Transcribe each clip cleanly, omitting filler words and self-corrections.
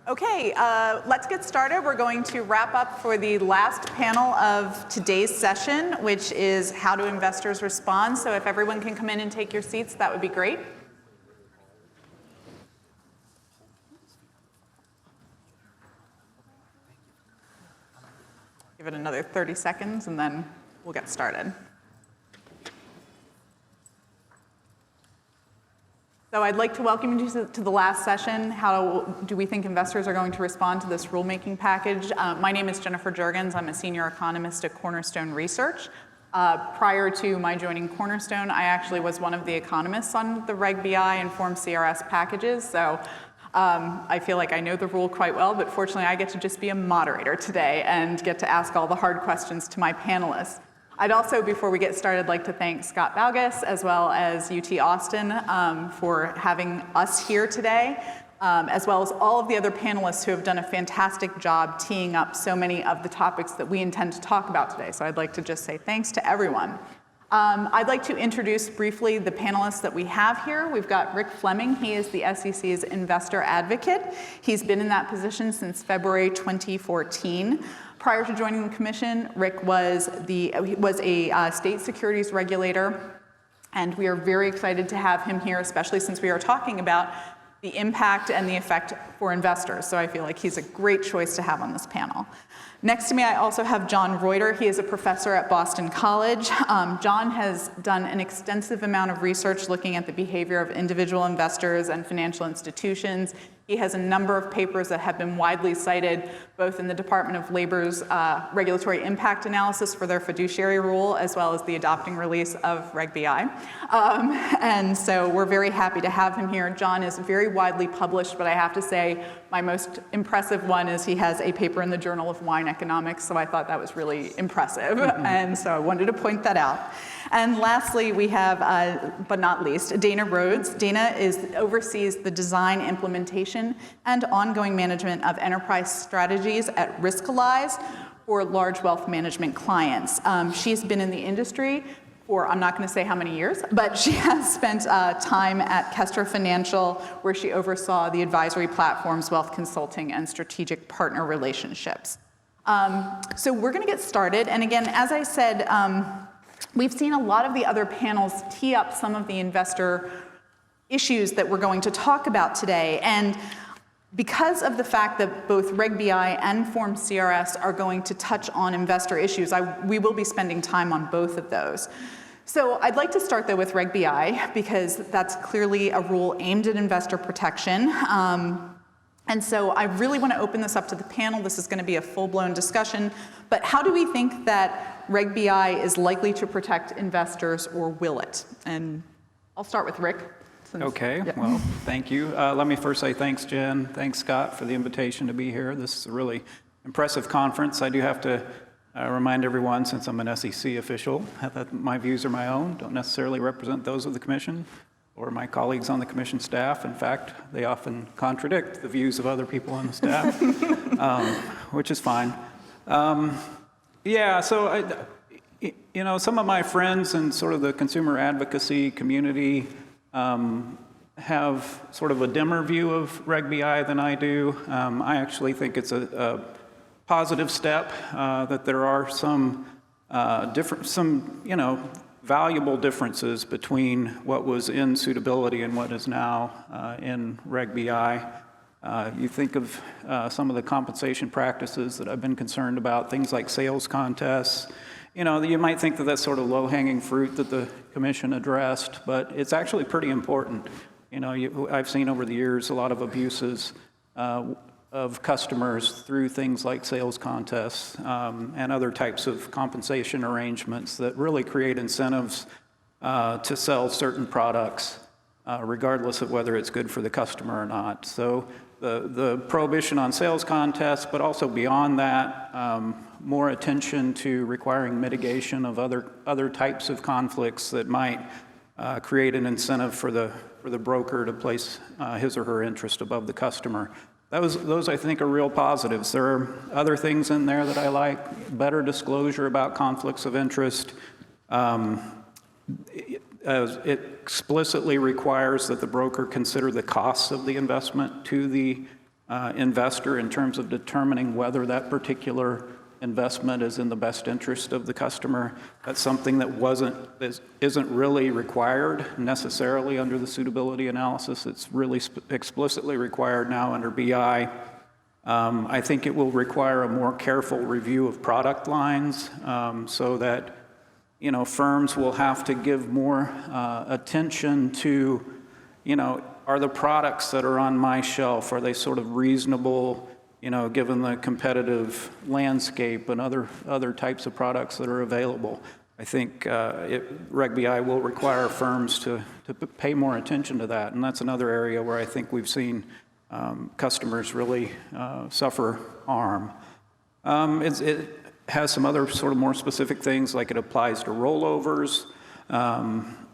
Okay, let's get started. We're going to wrap up for the last panel of today's session, which is how do investors respond. So if everyone can come in and take your seats, that would be great. Give it another 30 seconds and then we'll get started. So I'd like to welcome you to the last session. How do we think investors are going to respond to this rulemaking package? My name is Jennifer Juergens. I'm a senior economist at Cornerstone Research. Prior to my joining Cornerstone, I actually was one of the economists on the Reg BI and Form CRS packages. So I feel like I know the rule quite well, but fortunately I get to just be a moderator today and get to ask all the hard questions to my panelists. I'd also, before we get started, like to thank Scott Valgas as well as UT Austin for having us here today, as well as all of the other panelists who have done a fantastic job teeing up so many of the topics that we intend to talk about today. So I'd like to just say thanks to everyone. I'd like to introduce briefly the panelists that we have here. We've got Rick Fleming. He is the SEC's investor advocate. He's been in that position since February 2014. Prior to joining the commission, Rick was a state securities regulator, and we are very excited to have him here, especially since we are talking about the impact and the effect for investors. So I feel like he's a great choice to have on this panel. Next to me, I also have John Reuter. He is a professor at Boston College. John has done an extensive amount of research looking at the behavior of individual investors and financial institutions. He has a number of papers that have been widely cited, both in the Department of Labor's regulatory impact analysis for their fiduciary rule, as well as the adopting release of Reg BI. And so we're very happy to have him here. John is very widely published, but I have to say my most impressive one is he has a paper in the Journal of Wine Economics, so I thought that was really impressive. And so I wanted to point that out. And lastly, we have, but not least, Dana Rhodes. Dana oversees the design, implementation, and ongoing management of enterprise strategies at Riskalyze for large wealth management clients. She's been in the industry for, I'm not going to say how many years, but she has spent time at Kestra Financial, where she oversaw the advisory platforms, wealth consulting, and strategic partner relationships. So we're going to get started. And again, as I said, we've seen a lot of the other panels tee up some of the investor issues that we're going to talk about today. And because of the fact that both Reg BI and Form CRS are going to touch on investor issues, we will be spending time on both of those. So I'd like to start, though, with Reg BI, because that's clearly a rule aimed at investor protection. And so I really want to open this up to the panel. This is going to be a full-blown discussion. But how do we think that Reg BI is likely to protect investors, or will it? And I'll start with Rick. Okay, well, thank you. Let me first say thanks, Jen. Thanks, Scott, for the invitation to be here. This is a really impressive conference. I do have to remind everyone, since I'm an SEC official, that my views are my own, don't necessarily represent those of the Commission or my colleagues on the Commission staff. In fact, they often contradict the views of other people on the staff, which is fine. Yeah, so, some of my friends in sort of the consumer advocacy community have sort of a dimmer view of Reg BI than I do. I actually think it's a positive step that there are some valuable differences between what was in suitability and what is now in Reg BI. You think of some of the compensation practices that I've been concerned about, things like sales contests. You might think that that's sort of low-hanging fruit that the Commission addressed, but it's actually pretty important. I've seen over the years a lot of abuses of customers through things like sales contests and other types of compensation arrangements that really create incentives to sell certain products, regardless of whether it's good for the customer or not. So the prohibition on sales contests, but also beyond that, more attention to requiring mitigation of other types of conflicts that might create an incentive for the broker to place his or her interest above the customer. Those I think are real positives. There are other things in there that I like. Better disclosure about conflicts of interest. It explicitly requires that the broker consider the costs of the investment to the investor in terms of determining whether that particular investment is in the best interest of the customer. That's something that isn't really required necessarily under the suitability analysis. It's really explicitly required now under BI. I think it will require a more careful review of product lines so that firms will have to give more attention to, are the products that are on my shelf, are they sort of reasonable, given the competitive landscape and other types of products that are available. I think Reg BI will require firms to pay more attention to that, and that's another area where I think we've seen customers really suffer harm. It has some other sort of more specific things, like it applies to rollovers,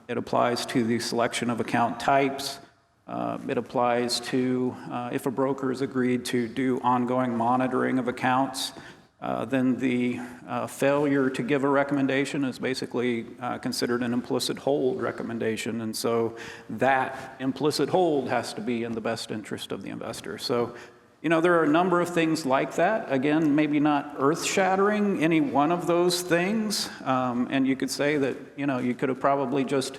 it applies to the selection of account types, it applies to if a broker has agreed to do ongoing monitoring of accounts, then the failure to give a recommendation is basically considered an implicit hold recommendation. And so that implicit hold has to be in the best interest of the investor. So, there are a number of things like that. Again, maybe not earth-shattering, any one of those things. And you could say that, you could have probably just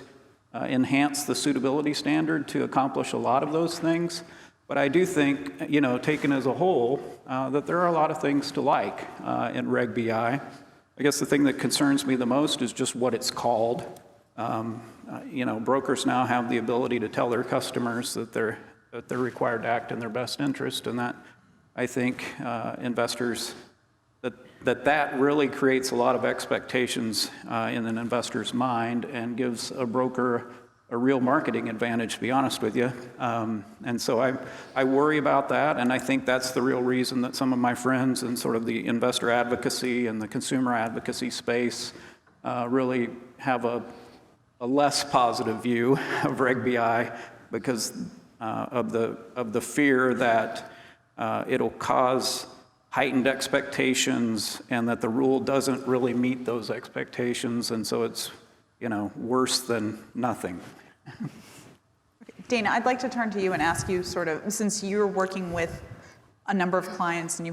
enhanced the suitability standard to accomplish a lot of those things. But I do think, taken as a whole, that there are a lot of things to like in Reg BI. I guess the thing that concerns me the most is just what it's called. Brokers now have the ability to tell their customers that they're required to act in their best interest, and that, I think, investors, that really creates a lot of expectations in an investor's mind and gives a broker a real marketing advantage, to be honest with you. And so I worry about that, and I think that's the real reason that some of my friends in sort of the investor advocacy and the consumer advocacy space really have a less positive view of Reg BI because of the fear that it'll cause heightened expectations and that the rule doesn't really meet those expectations, and so it's worse than nothing. Dana, I'd like to turn to you and ask you sort of, since you're working with a number of clients and you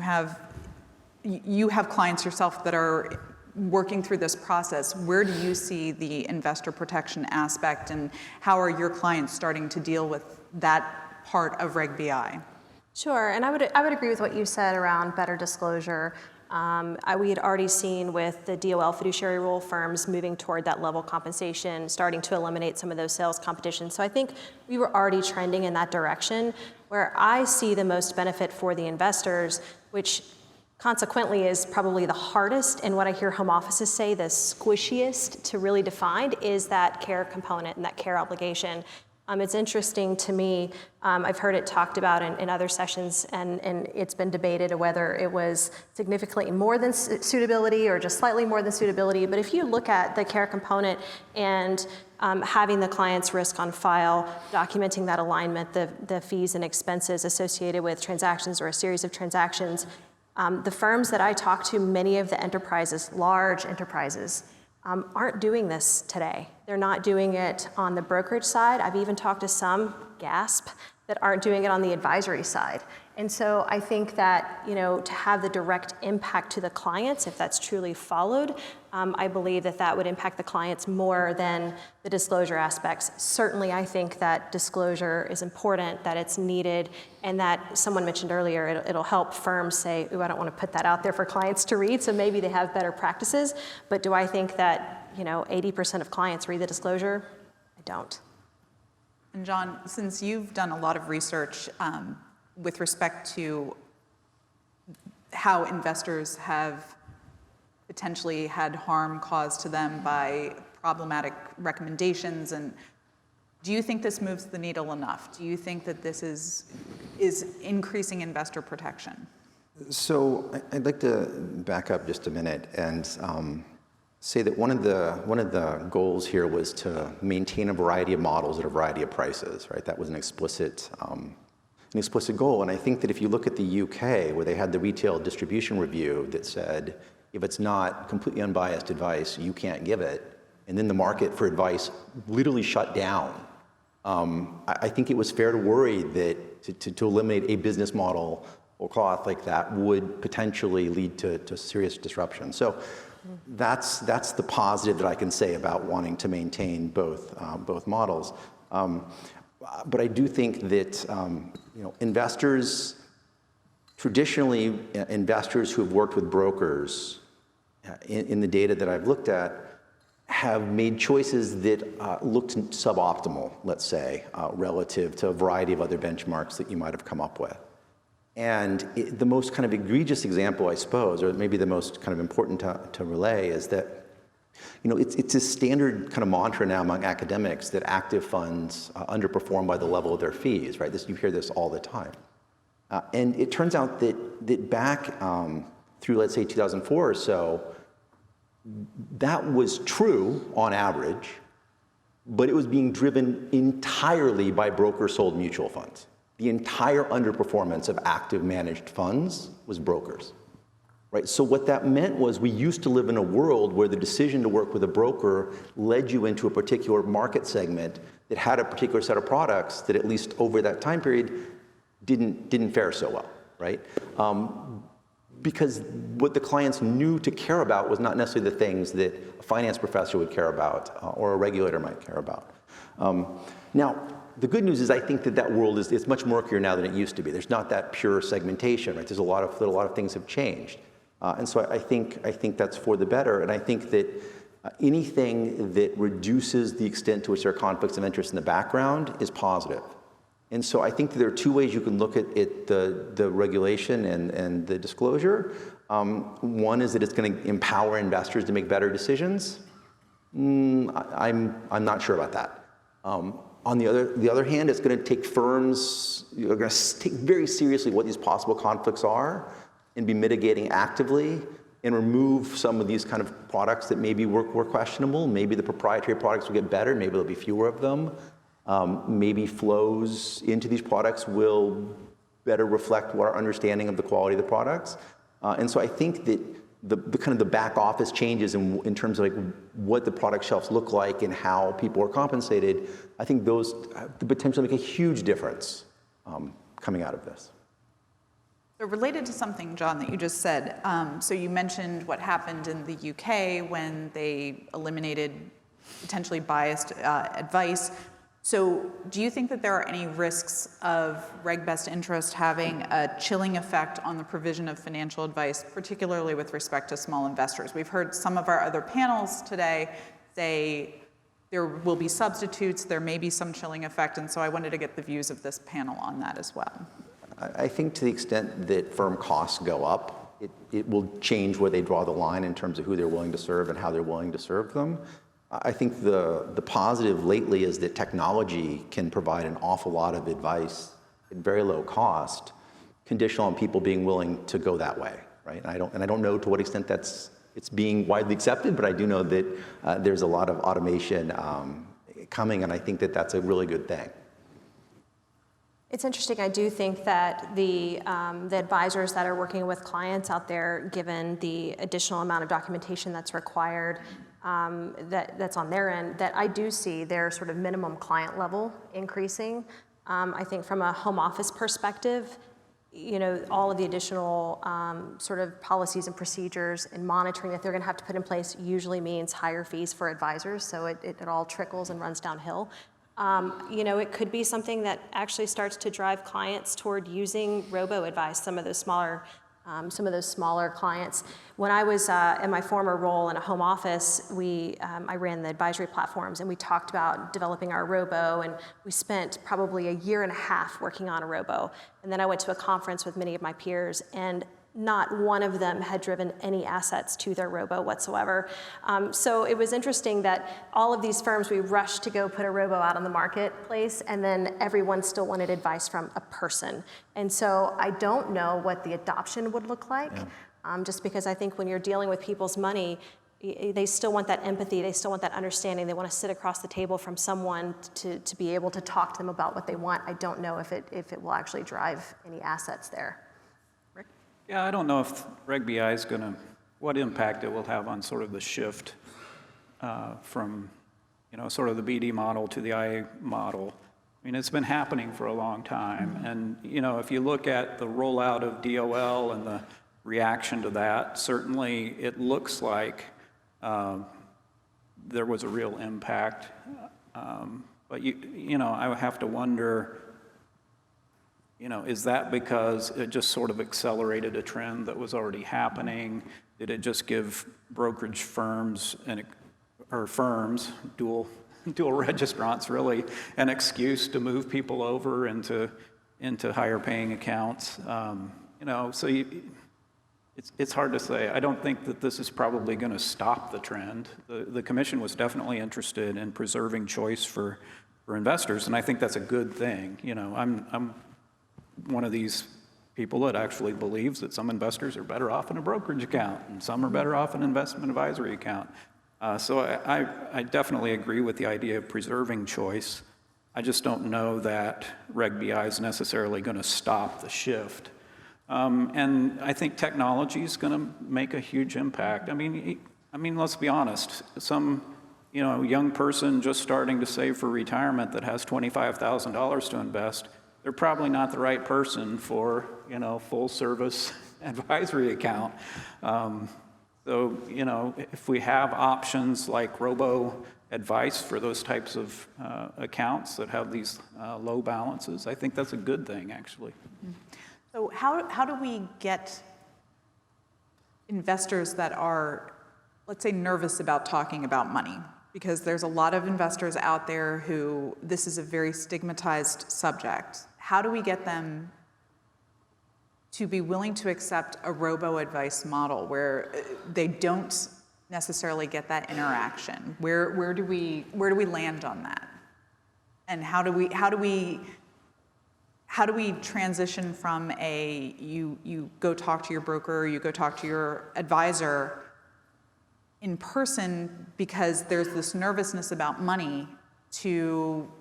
have clients yourself that are working through this process, where do you see the investor protection aspect, and how are your clients starting to deal with that part of Reg BI? Sure, and I would agree with what you said around better disclosure. We had already seen with the DOL fiduciary rule firms moving toward that level compensation, starting to eliminate some of those sales competitions. So I think we were already trending in that direction. Where I see the most benefit for the investors, which consequently is probably the hardest, and what I hear home offices say the squishiest to really define, is that care component and that care obligation. It's interesting to me, I've heard it talked about in other sessions, and it's been debated whether it was significantly more than suitability or just slightly more than suitability. But if you look at the care component and having the client's risk on file, documenting that alignment, the fees and expenses associated with transactions or a series of transactions, the firms that I talk to, many of the enterprises, large enterprises, aren't doing this today. They're not doing it on the brokerage side. I've even talked to some, gasp, that aren't doing it on the advisory side. And so I think that, to have the direct impact to the clients, if that's truly followed, I believe that would impact the clients more than the disclosure aspects. Certainly, I think that disclosure is important, that it's needed, and that someone mentioned earlier, it'll help firms say, ooh, I don't want to put that out there for clients to read, so maybe they have better practices. But do I think that, 80% of clients read the disclosure? I don't. And John, since you've done a lot of research with respect to how investors have potentially had harm caused to them by problematic recommendations, and do you think this moves the needle enough? Do you think that this is increasing investor protection? So I'd like to back up just a minute and say that one of the goals here was to maintain a variety of models at a variety of prices, right? That was an explicit goal. And I think that if you look at the UK, where they had the retail distribution review that said, if it's not completely unbiased advice, you can't give it, and then the market for advice literally shut down, I think it was fair to worry that to eliminate a business model or cloth like that would potentially lead to serious disruption. So that's the positive that I can say about wanting to maintain both models. But I do think that investors, traditionally investors who have worked with brokers in the data that I've looked at, have made choices that looked suboptimal, let's say, relative to a variety of other benchmarks that you might have come up with. And the most kind of egregious example, I suppose, or maybe the most kind of important to relay, is that it's a standard kind of mantra now among academics that active funds underperform by the level of their fees, right? You hear this all the time. And it turns out that back through, let's say, 2004 or so, that was true on average, but it was being driven entirely by broker-sold mutual funds. The entire underperformance of active managed funds was brokers, right? So what that meant was we used to live in a world where the decision to work with a broker led you into a particular market segment that had a particular set of products that, at least over that time period, didn't fare so well, right? Because what the clients knew to care about was not necessarily the things that a finance professor would care about or a regulator might care about. Now, the good news is I think that world is much murkier now than it used to be. There's not that pure segmentation, right? There's a lot of things have changed. And so I think that's for the better. And I think that anything that reduces the extent to which there are conflicts of interest in the background is positive. And so I think that there are two ways you can look at it, the regulation and the disclosure. One is that it's going to empower investors to make better decisions. I'm not sure about that. On the other hand, it's going to take firms, are going to take very seriously what these possible conflicts are and be mitigating actively and remove some of these kind of products that maybe were questionable. Maybe the proprietary products will get better. Maybe there'll be fewer of them. Maybe flows into these products will better reflect what our understanding of the quality of the products. And so I think that the kind of the back office changes in terms of like what the product shelves look like and how people are compensated, I think those have the potential to make a huge difference coming out of this. So related to something, John, that you just said, so you mentioned what happened in the UK when they eliminated potentially biased advice. So do you think that there are any risks of Reg Best Interest having a chilling effect on the provision of financial advice, particularly with respect to small investors? We've heard some of our other panels today say there will be substitutes, there may be some chilling effect, and so I wanted to get the views of this panel on that as well. I think to the extent that firm costs go up, it will change where they draw the line in terms of who they're willing to serve and how they're willing to serve them. I think the positive lately is that technology can provide an awful lot of advice at very low cost, conditional on people being willing to go that way, right? And I don't know to what extent it's being widely accepted, but I do know that there's a lot of automation coming, and I think that that's a really good thing. It's interesting. I do think that the advisors that are working with clients out there, given the additional amount of documentation that's required, that's on their end, that I do see their sort of minimum client level increasing. I think from a home office perspective, all of the additional sort of policies and procedures and monitoring that they're going to have to put in place usually means higher fees for advisors. So it all trickles and runs downhill. It could be something that actually starts to drive clients toward using Robo advice, some of those smaller clients. When I was in my former role in a home office, I ran the advisory platforms, and we talked about developing our Robo, and we spent probably a year and a half working on a Robo. And then I went to a conference with many of my peers, and not one of them had driven any assets to their Robo whatsoever. So it was interesting that all of these firms, we rushed to go put a Robo out on the marketplace, and then everyone still wanted advice from a person. And so I don't know what the adoption would look like, just because I think when you're dealing with people's money, they still want that empathy, they still want that understanding, they want to sit across the table from someone to be able to talk to them about what they want. I don't know if it will actually drive any assets there. Yeah, I don't know if Reg BI is what impact it will have on sort of the shift from, sort of the BD model to the IA model. I mean, it's been happening for a long time. And, you know, if you look at the rollout of DOL and the reaction to that, certainly it looks like there was a real impact. But, you know, I would have to wonder, you know, is that because it just sort of accelerated a trend that was already happening? Did it just give brokerage firms dual registrants really an excuse to move people over into higher paying accounts? You know, so it's hard to say. I don't think that this is probably going to stop the trend. The commission was definitely interested in preserving choice for investors, and I think that's a good thing. You know, I'm one of these people that actually believes that some investors are better off in a brokerage account and some are better off in an investment advisory account. So I definitely agree with the idea of preserving choice. I just don't know that Reg BI is necessarily going to stop the shift. And I think technology is going to make a huge impact. I mean, let's be honest. Some, you know, young person just starting to save for retirement that has $25,000 to invest, they're probably not the right person for, you know, full service advisory account. So, you know, if we have options like Robo advice for those types of accounts that have these low balances, I think that's a good thing, actually. So how do we get investors that are, let's say, nervous about talking about money? Because there's a lot of investors out there who this is a very stigmatized subject. How do we get them to be willing to accept a robo advice model where they don't necessarily get that interaction? Where do we land on that? And how do we transition from you go talk to your broker, you go talk to your advisor in person because there's this nervousness about money, to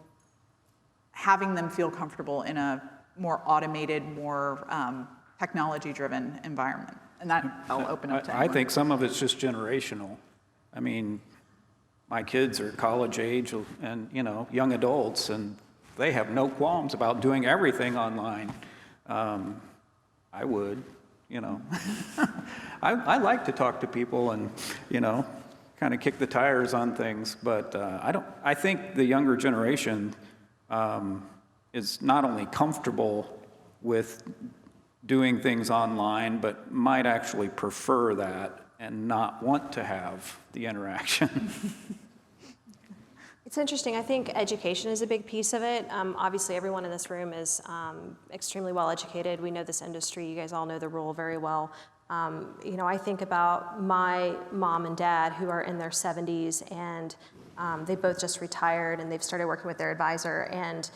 having them feel comfortable in a more automated, more technology-driven environment? And that I'll open up to anyone. I think some of it's just generational. I mean, my kids are college age and, you know, young adults, and they have no qualms about doing everything online. I would, you know. I like to talk to people and, you know, kind of kick the tires on things, but I think the younger generation is not only comfortable with doing things online, but might actually prefer that and not want to have the interaction. It's interesting. I think education is a big piece of it. Obviously, everyone in this room is extremely well educated. We know this industry. You guys all know the role very well. You know, I think about my mom and dad who are in their 70s, and they both just retired, and they've started working with their advisor. And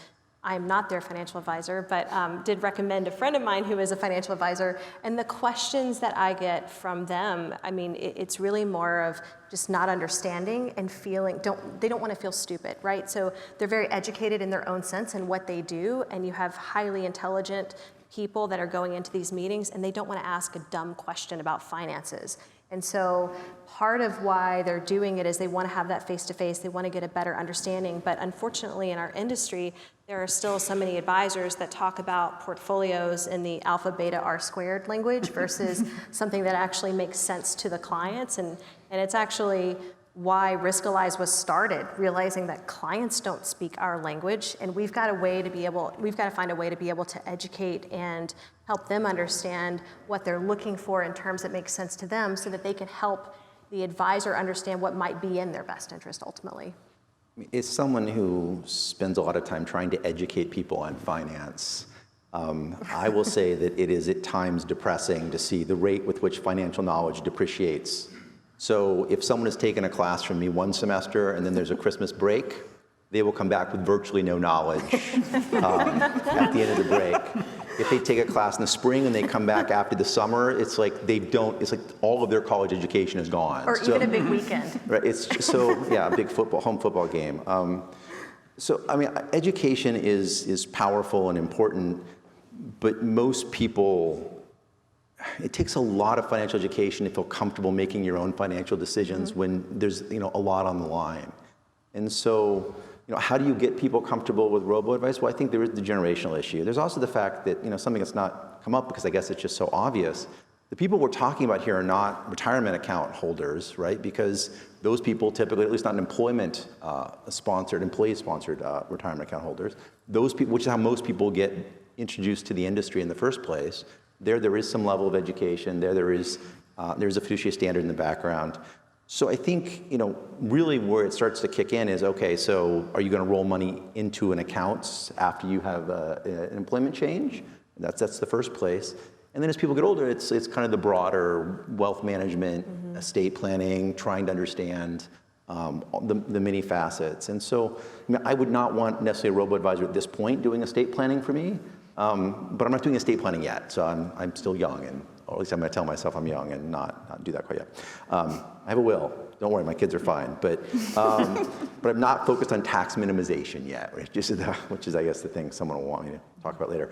I'm not their financial advisor, but did recommend a friend of mine who is a financial advisor. And the questions that I get from them, I mean, it's really more of just not understanding and feeling, they don't want to feel stupid, right? So they're very educated in their own sense and what they do, and you have highly intelligent people that are going into these meetings, and they don't want to ask a dumb question about finances. And so part of why they're doing it is they want to have that face-to-face, they want to get a better understanding. But unfortunately in our industry, there are still so many advisors that talk about portfolios in the alpha, beta, R squared language versus something that actually makes sense to the clients. And it's actually why Riskalyze was started, realizing that clients don't speak our language, and we've got to find a way to be able to educate and help them understand what they're looking for in terms that make sense to them, so that they can help the advisor understand what might be in their best interest ultimately. As someone who spends a lot of time trying to educate people on finance, I will say that it is at times depressing to see the rate with which financial knowledge depreciates. So if someone has taken a class from me one semester and then there's a Christmas break, they will come back with virtually no knowledge at the end of the break. If they take a class in the spring and they come back after the summer, it's like it's like all of their college education is gone. Or even a big weekend. Right, a big home football game. So, I mean, education is powerful and important, but most people, it takes a lot of financial education to feel comfortable making your own financial decisions when there's, you know, a lot on the line. And so how do you get people comfortable with robo-advice? Well, I think there is the generational issue. There's also the fact that, something that's not come up because I guess it's just so obvious. The people we're talking about here are not retirement account holders, right? Because those people typically, at least not employee-sponsored retirement account holders, those people, which is how most people get introduced to the industry in the first place. There is some level of education. There's a fiduciary standard in the background. So I think, really where it starts to kick in is, okay, so are you going to roll money into an account after you have an employment change? That's the first place. And then as people get older, it's kind of the broader wealth management, estate planning, trying to understand the many facets. And so I would not want necessarily a robo-advisor at this point doing estate planning for me, but I'm not doing estate planning yet, so I'm still young, or at least I'm going to tell myself I'm young and not do that quite yet. I have a will. Don't worry, my kids are fine. But I'm not focused on tax minimization yet, which is, I guess, the thing someone will want me to talk about later.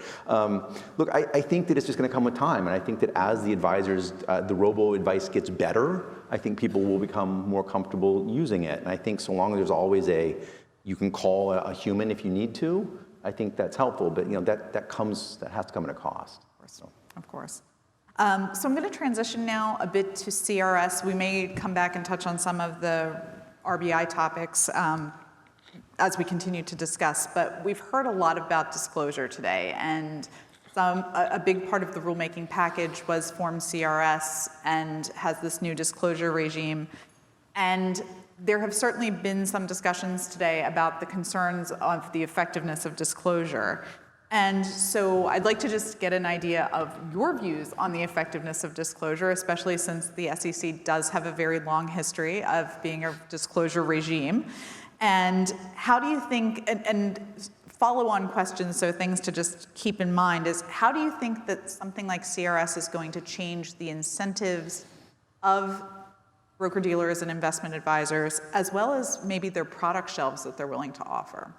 Look, I think that it's just going to come with time, and I think that as the advisors, the robo-advice gets better, I think people will become more comfortable using it. And I think so long as there's always you can call a human if you need to, I think that's helpful. But that has to come at a cost. Of course. So I'm going to transition now a bit to CRS. We may come back and touch on some of the RBI topics as we continue to discuss, but we've heard a lot about disclosure today, and a big part of the rulemaking package was Form CRS and has this new disclosure regime. And there have certainly been some discussions today about the concerns of the effectiveness of disclosure. And so I'd like to just get an idea of your views on the effectiveness of disclosure, especially since the SEC does have a very long history of being a disclosure regime. And how do you think, and follow-on questions, so things to just keep in mind, is how do you think that something like CRS is going to change the incentives of broker-dealers and investment advisors, as well as maybe their product shelves that they're willing to offer?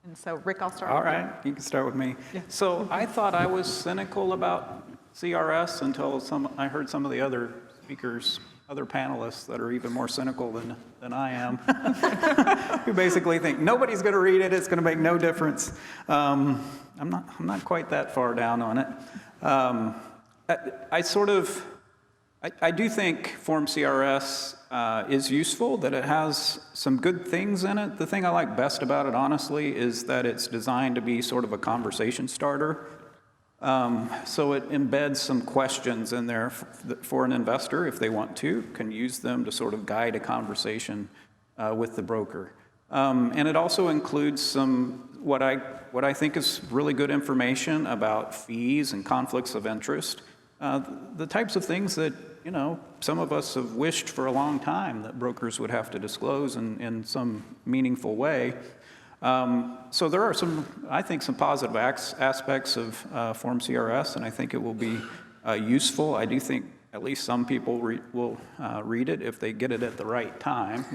And so, Rick, I'll start with you. All right, you can start with me. Yeah. So I thought I was cynical about CRS until I heard some of the other speakers, other panelists that are even more cynical than I am, who basically think nobody's going to read it, it's going to make no difference. I'm not quite that far down on it. I do think Form CRS is useful, that it has some good things in it. The thing I like best about it, honestly, is that it's designed to be sort of a conversation starter. So it embeds some questions in there for an investor, if they want to, can use them to sort of guide a conversation with the broker. And it also includes some what I think is really good information about fees and conflicts of interest. The types of things that some of us have wished for a long time that brokers would have to disclose in some meaningful way. So there are I think some positive aspects of Form CRS, and I think it will be useful. I do think at least some people will read it if they get it at the right time,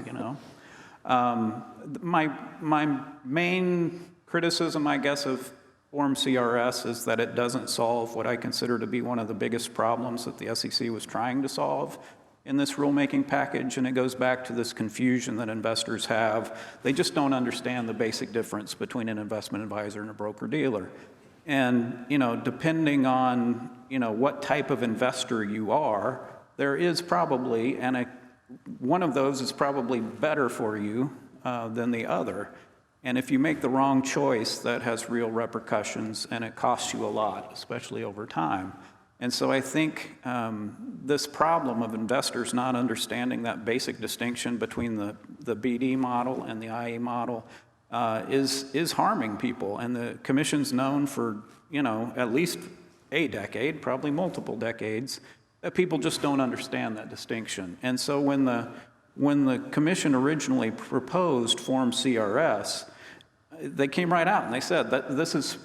My main criticism, I guess, of Form CRS is that it doesn't solve what I consider to be one of the biggest problems that the SEC was trying to solve in this rulemaking package, and it goes back to this confusion that investors have. They just don't understand the basic difference between an investment advisor and a broker-dealer. And, depending on, what type of investor you are, there is probably, one of those is probably better for you than the other. And if you make the wrong choice, that has real repercussions, and it costs you a lot, especially over time. And so I think this problem of investors not understanding that basic distinction between the BD model and the IE model is harming people. And the Commission's known for, at least a decade, probably multiple decades, that people just don't understand that distinction. And so when the Commission originally proposed Form CRS, they came right out and they said that this is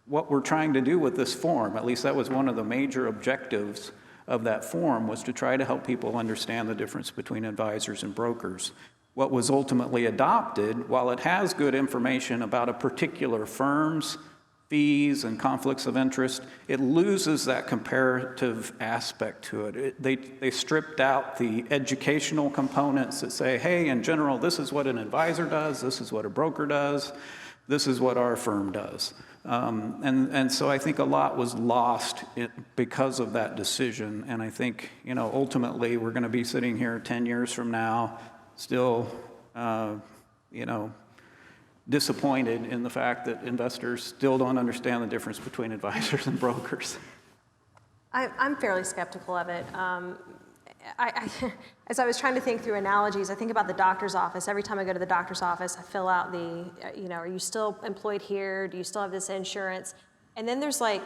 what we're trying to do with this form. At least that was one of the major objectives of that form, was to try to help people understand the difference between advisors and brokers. What was ultimately adopted, while it has good information about a particular firm's fees and conflicts of interest, it loses that comparative aspect to it. They stripped out the educational components that say, hey, in general, this is what an advisor does, this is what a broker does, this is what our firm does. And so I think a lot was lost because of that decision. And I think, ultimately we're going to be sitting here 10 years from now still, disappointed in the fact that investors still don't understand the difference between advisors and brokers. I'm fairly skeptical of it. As I was trying to think through analogies, I think about the doctor's office. Every time I go to the doctor's office, I fill out are you still employed here? Do you still have this insurance? And then there's like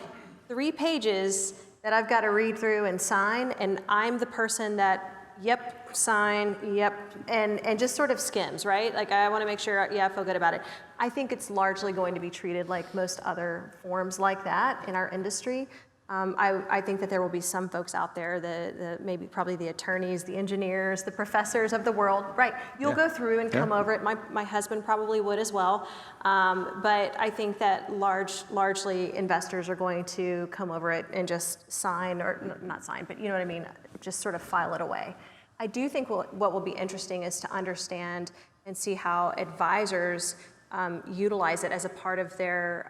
3 pages that I've got to read through and sign, and I'm the person that, yep, sign, yep, and just sort of skims, right? Like, I want to make sure, yeah, I feel good about it. I think it's largely going to be treated like most other forms like that in our industry. I think that there will be some folks out there, probably the attorneys, the engineers, the professors of the world, right? You'll go through and come over it. My husband probably would as well. But I think that largely investors are going to come over it and just sign, or not sign, but you know what I mean, just sort of file it away. I do think what will be interesting is to understand and see how advisors utilize it as a part of their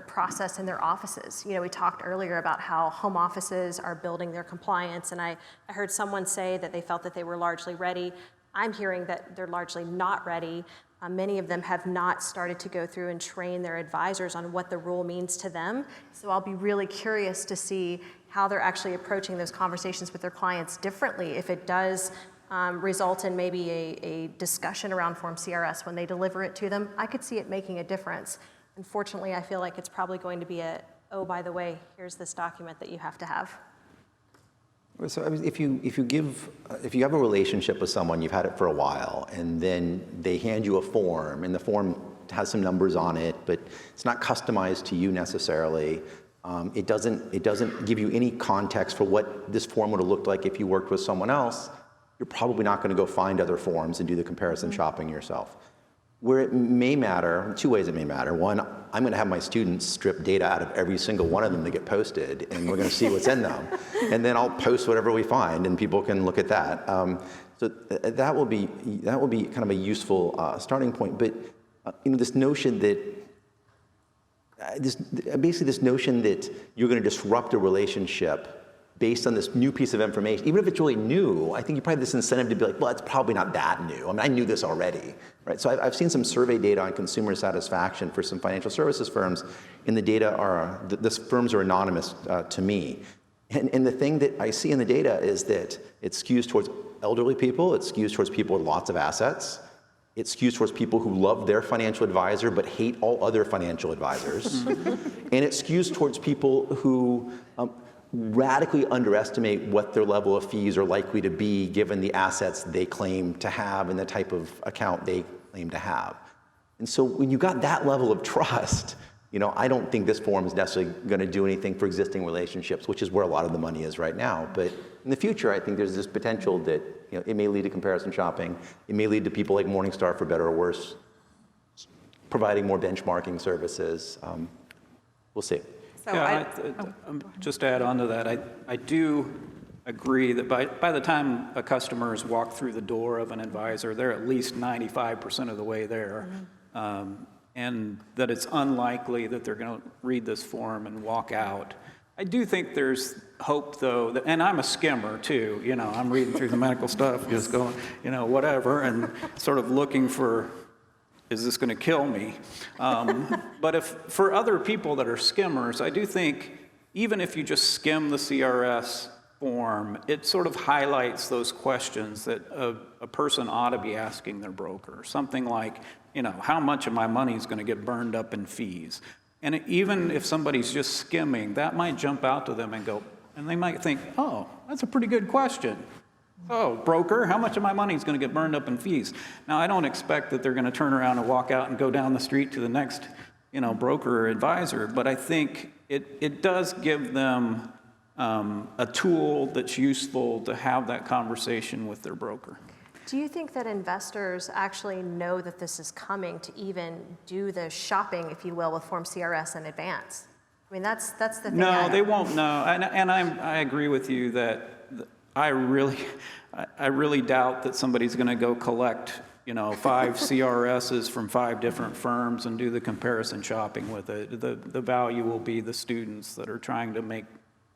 process in their offices. We talked earlier about how home offices are building their compliance, and I heard someone say that they felt that they were largely ready. I'm hearing that they're largely not ready. Many of them have not started to go through and train their advisors on what the rule means to them. So I'll be really curious to see how they're actually approaching those conversations with their clients differently if it does result in maybe a discussion around Form CRS when they deliver it to them. I could see it making a difference. Unfortunately, I feel like it's probably going to be oh, by the way, here's this document that you have to have. So I mean, if you have a relationship with someone, you've had it for a while, and then they hand you a form, and the form has some numbers on it, but it's not customized to you necessarily. It doesn't give you any context for what this form would have looked like if you worked with someone else. You're probably not going to go find other forms and do the comparison shopping yourself. Where it may matter, 2 ways it may matter. One, I'm going to have my students strip data out of every single one of them that get posted, and we're going to see what's in them. And then I'll post whatever we find, and people can look at that. So that will be kind of a useful starting point. But this notion that this notion that you're going to disrupt a relationship based on this new piece of information, even if it's really new, I think you probably have this incentive to be like, well, it's probably not that new. I mean, I knew this already, right? So I've seen some survey data on consumer satisfaction for some financial services firms, and the data the firms are anonymous to me. And the thing that I see in the data is that it skews towards elderly people, it skews towards people with lots of assets, it skews towards people who love their financial advisor but hate all other financial advisors, and it skews towards people who radically underestimate what their level of fees are likely to be given the assets they claim to have and the type of account they claim to have. And so when you got that level of trust, I don't think this form is necessarily going to do anything for existing relationships, which is where a lot of the money is right now. But in the future, I think there's this potential that it may lead to comparison shopping. It may lead to people like Morningstar, for better or worse, providing more benchmarking services. We'll see. So just to add on to that, I do agree that by the time a customer has walked through the door of an advisor, they're at least 95% of the way there, and that it's unlikely that they're going to read this form and walk out. I do think there's hope, though, and I'm a skimmer, too. I'm reading through the medical stuff, just going, whatever, and sort of looking for, is this going to kill me? But for other people that are skimmers, I do think even if you just skim the CRS form, it sort of highlights those questions that a person ought to be asking their broker. Something like, how much of my money is going to get burned up in fees? And even if somebody's just skimming, that might jump out to them and they might think, oh, that's a pretty good question. Oh, broker, how much of my money is going to get burned up in fees? Now, I don't expect that they're going to turn around and walk out and go down the street to the next, broker or advisor, but I think it does give them a tool that's useful to have that conversation with their broker. Do you think that investors actually know that this is coming to even do the shopping, if you will, with Form CRS in advance? I mean, that's the thing. No, they won't know. And I agree with you that I really doubt that somebody's going to go collect, 5 CRSs from 5 different firms and do the comparison shopping with it. The value will be the students that are trying to make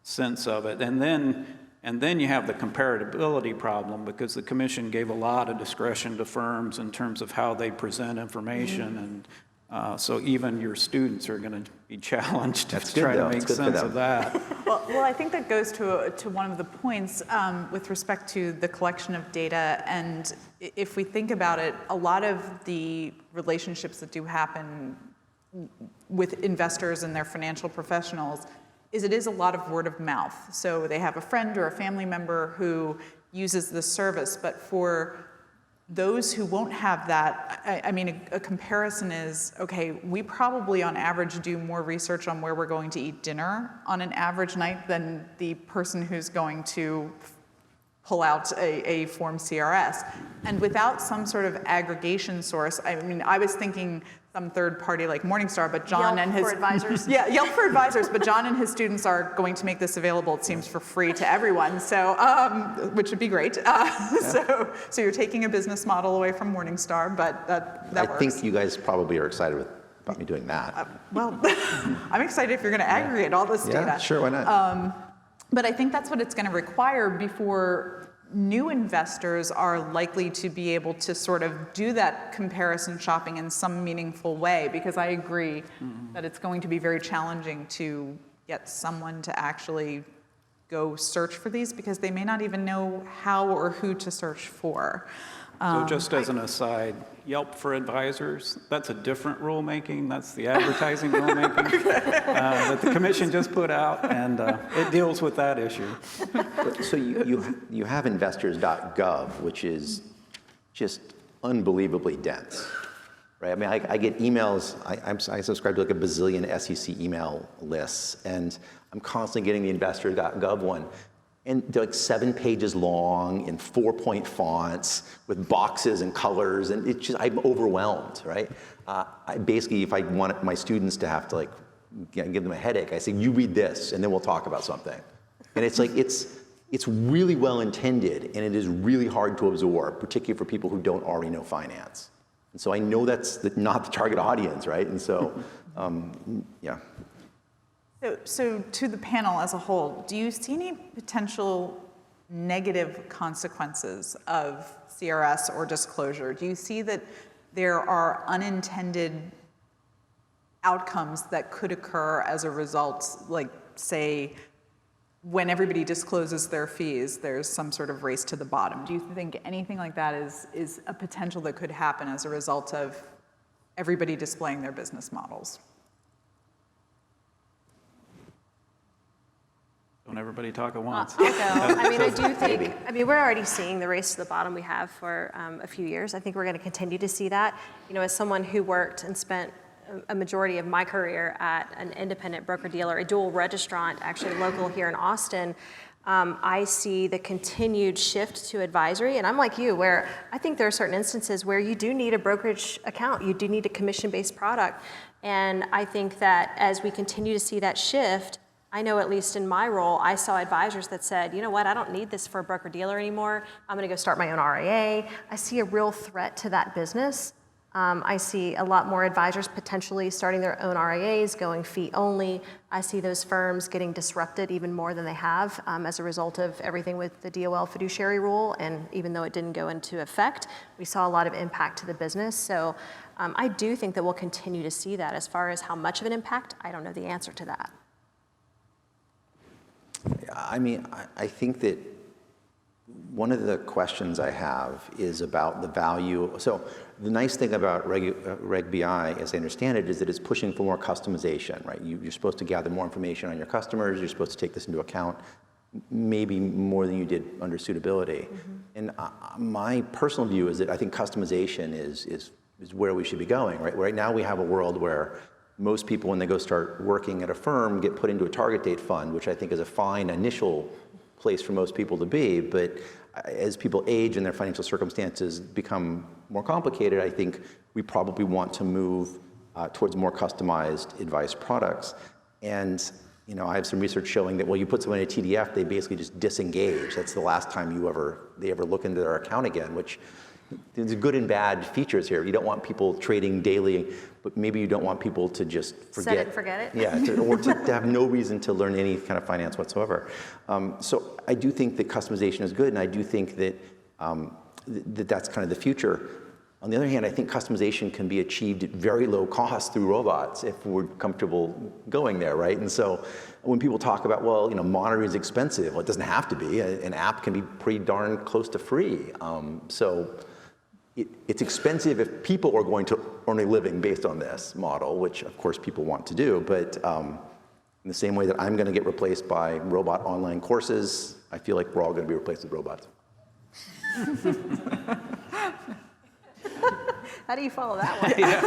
sense of it. And then you have the comparability problem, because the commission gave a lot of discretion to firms in terms of how they present information. And so even your students are going to be challenged to try to make sense of that. Well, I think that goes to one of the points with respect to the collection of data. And if we think about it, a lot of the relationships that do happen with investors and their financial professionals it is a lot of word of mouth. So they have a friend or a family member who uses this service, but for those who won't have that, I mean, a comparison is, okay, we probably on average do more research on where we're going to eat dinner on an average night than the person who's going to pull out a Form CRS. And without some sort of aggregation source, I mean, I was thinking some third party like Morningstar, but John Yelp and his— for advisors. Yeah, Yelp for advisors, but John and his students are going to make this available, it seems, for free to everyone, so, which would be great. So you're taking a business model away from Morningstar, but that works. I think you guys probably are excited about me doing that. Well, I'm excited if you're going to aggregate all this data. Yeah, sure, why not? But I think that's what it's going to require before new investors are likely to be able to sort of do that comparison shopping in some meaningful way, because I agree that it's going to be very challenging to get someone to actually go search for these, because they may not even know how or who to search for. So just as an aside, Yelp for advisors, that's a different rulemaking. That's the advertising rulemaking that the commission just put out, and it deals with that issue. So you have investors.gov, which is just unbelievably dense, right? I mean, I get emails. I subscribe to like a bazillion SEC email lists, and I'm constantly getting the investors.gov one. And they're like 7 pages long in 4-point fonts with boxes and colors, and it's just, I'm overwhelmed, right? I basically, if I want my students to have to like give them a headache, I say, you read this, and then we'll talk about something. And it's like, it's really well intended, and it is really hard to absorb, particularly for people who don't already know finance. And so I know that's not the target audience, right? And so, yeah. So to the panel as a whole, do you see any potential negative consequences of CRS or disclosure? Do you see that there are unintended outcomes that could occur as a result, like, say, when everybody discloses their fees, there's some sort of race to the bottom? Do you think anything like that is a potential that could happen as a result of everybody displaying their business models? Don't everybody talk at once. I'll go. I mean, I do think, we're already seeing the race to the bottom we have for a few years. I think we're going to continue to see that. You know, as someone who worked and spent a majority of my career at an independent broker-dealer, a dual registrant, actually local here in Austin, I see the continued shift to advisory. And I'm like you, where I think there are certain instances where you do need a brokerage account. You do need a commission-based product. And I think that as we continue to see that shift, I know at least in my role, I saw advisors that said, you know what, I don't need this for a broker-dealer anymore. I'm going to go start my own RIA. I see a real threat to that business. I see a lot more advisors potentially starting their own RIAs, going fee only. I see those firms getting disrupted even more than they have as a result of everything with the DOL fiduciary rule. And even though it didn't go into effect, we saw a lot of impact to the business. So I do think that we'll continue to see that. As far as how much of an impact, I don't know the answer to that. I mean, I think that one of the questions I have is about the value. So the nice thing about Reg BI, as I understand it, is that it's pushing for more customization, right? You're supposed to gather more information on your customers. You're supposed to take this into account, maybe more than you did under suitability. And my personal view is that I think customization is where we should be going, right? Right now we have a world where most people, when they go start working at a firm, get put into a target date fund, which I think is a fine initial place for most people to be. But as people age and their financial circumstances become more complicated, I think we probably want to move towards more customized advice products. And I have some research showing that, well, you put someone in a TDF, they basically just disengage. That's the last time they ever look into their account again, which there's good and bad features here. You don't want people trading daily, but maybe you don't want people to just forget. Set it and forget it. Yeah, or to have no reason to learn any kind of finance whatsoever. So I do think that customization is good, and I do think that that's kind of the future. On the other hand, I think customization can be achieved at very low cost through robots if we're comfortable going there, right? And so when people talk about, well, monitoring is expensive, well, it doesn't have to be. An app can be pretty darn close to free. So it's expensive if people are going to earn a living based on this model, which of course people want to do. But in the same way that I'm going to get replaced by robot online courses, I feel like we're all going to be replaced with robots. How do you follow that one? Yeah.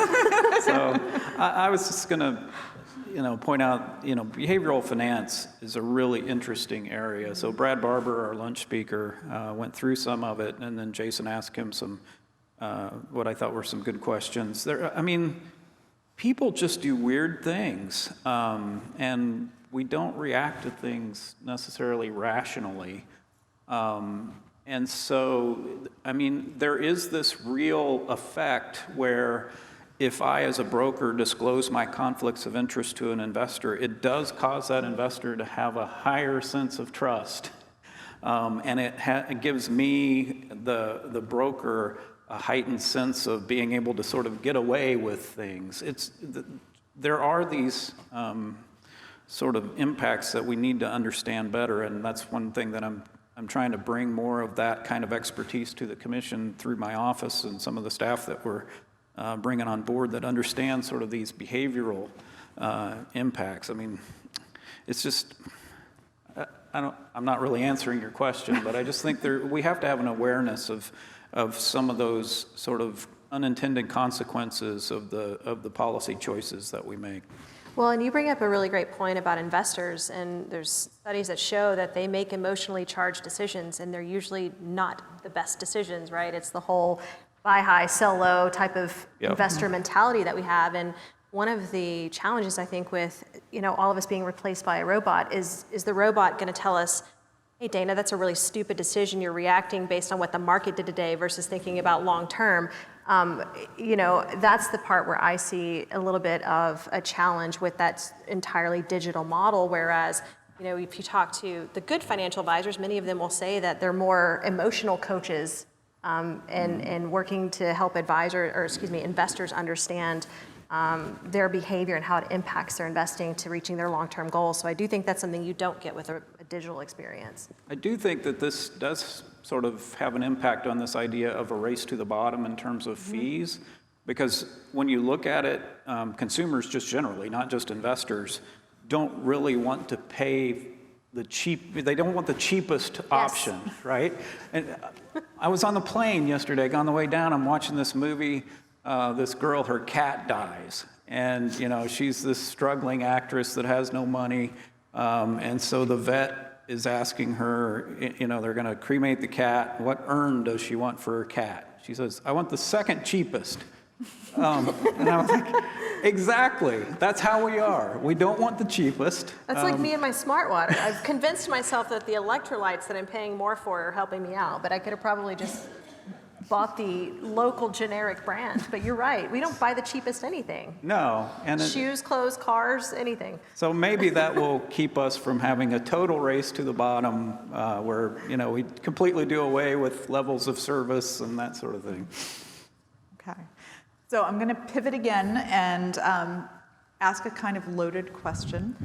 So I was just going to, point out, behavioral finance is a really interesting area. So Brad Barber, our lunch speaker, went through some of it, and then Jason asked him some, what I thought were some good questions. People just do weird things, and we don't react to things necessarily rationally. And so, there is this real effect where if I, as a broker, disclose my conflicts of interest to an investor, it does cause that investor to have a higher sense of trust. And it gives me, the broker, a heightened sense of being able to sort of get away with things. There are these sort of impacts that we need to understand better, and that's one thing that I'm trying to bring more of that kind of expertise to the commission through my office and some of the staff that we're bringing on board that understand sort of these behavioral impacts. It's just, I'm not really answering your question, but I just think we have to have an awareness of some of those sort of unintended consequences of the policy choices that we make. Well, and you bring up a really great point about investors, and there's studies that show that they make emotionally charged decisions, and they're usually not the best decisions, right? It's the whole buy high, sell low type of investor mentality that we have. And one of the challenges, I think, with all of us being replaced by a robot is the robot going to tell us, hey, Dana, that's a really stupid decision. You're reacting based on what the market did today versus thinking about long term. That's the part where I see a little bit of a challenge with that entirely digital model. Whereas, if you talk to the good financial advisors, many of them will say that they're more emotional coaches and working to help investors understand their behavior and how it impacts their investing to reaching their long-term goals. So I do think that's something you don't get with a digital experience. I do think that this does sort of have an impact on this idea of a race to the bottom in terms of fees, because when you look at it, consumers just generally, not just investors, don't really want to pay they don't want the cheapest option, right? And I was on the plane yesterday, on the way down, I'm watching this movie. This girl, her cat dies, and she's this struggling actress that has no money, and so the vet is asking her, they're going to cremate the cat. What urn does she want for her cat? She says, I want the second cheapest. And I was like, exactly. That's how we are. We don't want the cheapest. That's like me and my smart water. I've convinced myself that the electrolytes that I'm paying more for are helping me out, but I could have probably just bought the local generic brand. But you're right, we don't buy the cheapest anything. No. And shoes, clothes, cars, anything. So maybe that will keep us from having a total race to the bottom where, we completely do away with levels of service and that sort of thing. Okay. So I'm going to pivot again and ask a kind of loaded question.